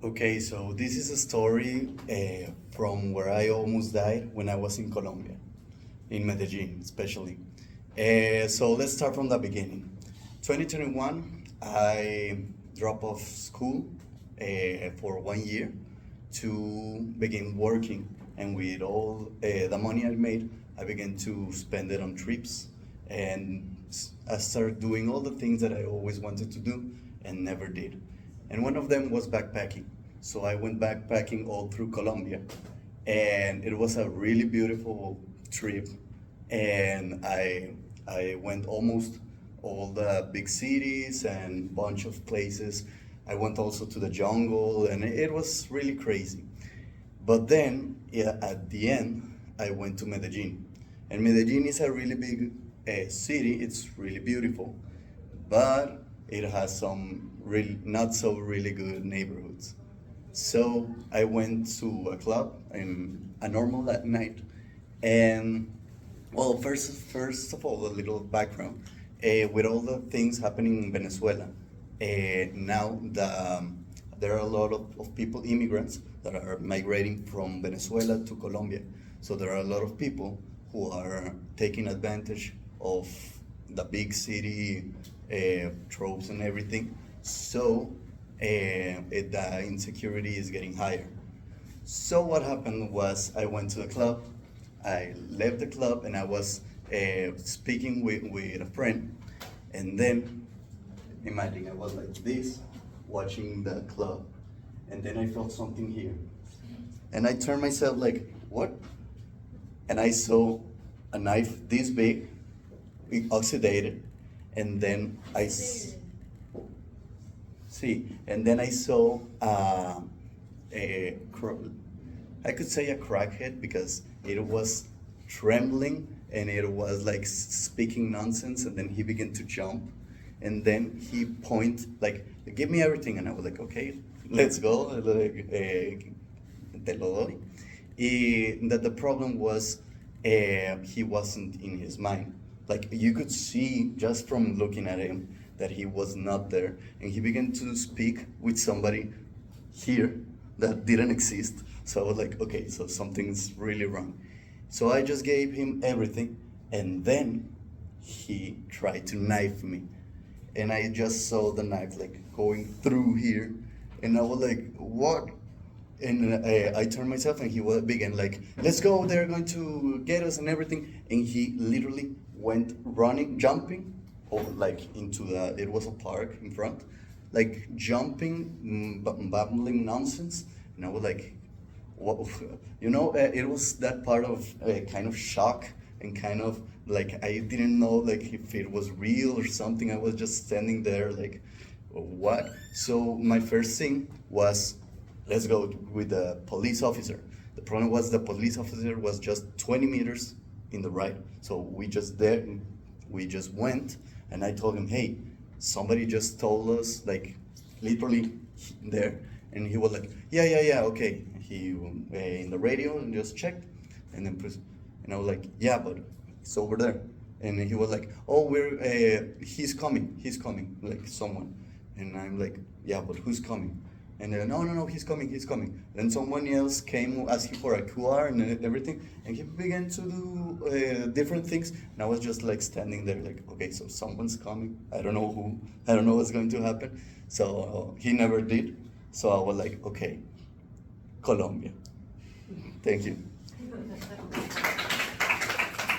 Okay, so this is a story from where I almost died when I was in Colombia, in Medellin especially. So let's start from the beginning. 2021, I dropped off school for 1 year to begin working, and with all the money I made, I began to spend it on trips, and I started doing all the things that I always wanted to do and never did. And one of them was backpacking. So I went backpacking all through Colombia, and it was a really beautiful trip. And I went almost all the big cities and bunch of places. I went also to the jungle, and it was really crazy. But then, yeah, at the end, I went to Medellin. And Medellin is a really big city, it's really beautiful, but it has some really not so really good neighborhoods. So I went to a club in a normal that night, and well, first of all, a little background. With all the things happening in Venezuela, now there are a lot of people, immigrants, that are migrating from Venezuela to Colombia. So there are a lot of people who are taking advantage of the big city tropes and everything. So the insecurity is getting higher. So what happened was I went to the club, I left the club, and I was speaking with a friend, and then imagine I was like this, watching the club, and then I felt something here, and I turned myself like what, and I saw a knife this big, oxidated, and then see, and then I saw a I could say a crackhead because it was trembling and it was like speaking nonsense, and then he began to jump, and then he point like give me everything, and I was like okay, let's go, like te lo doy. That the problem was he wasn't in his mind. Like you could see just from looking at him that he was not there, and he began to speak with somebody here that didn't exist. So I was like, okay, so something's really wrong. So I just gave him everything, and then he tried to knife me, and I just saw the knife like going through here, and I was like, what? And I turned myself, and he was began like, let's go, they're going to get us and everything, and he literally went running, jumping, or like into the, it was a park in front, like jumping, babbling nonsense, and I was like, what? It was that part of kind of shock, and kind of like I didn't know like if it was real or something. I was just standing there like, what? So my first thing was, let's go with the police officer. The problem was the police officer was just 20 meters in the right. So we just went, and I told him, hey, somebody just told us, like literally there, and he was like, yeah, okay. He in the radio and just checked, and then and I was like, yeah, but it's over there, and he was like, oh, he's coming, like someone, and I'm like, yeah, but who's coming? And then, no, he's coming. Then someone else came asking for a QR and everything, and he began to do different things. And I was just like standing there, like, okay, so someone's coming. I don't know who. I don't know what's going to happen. So he never did. So I was like, okay, Colombia. Thank you.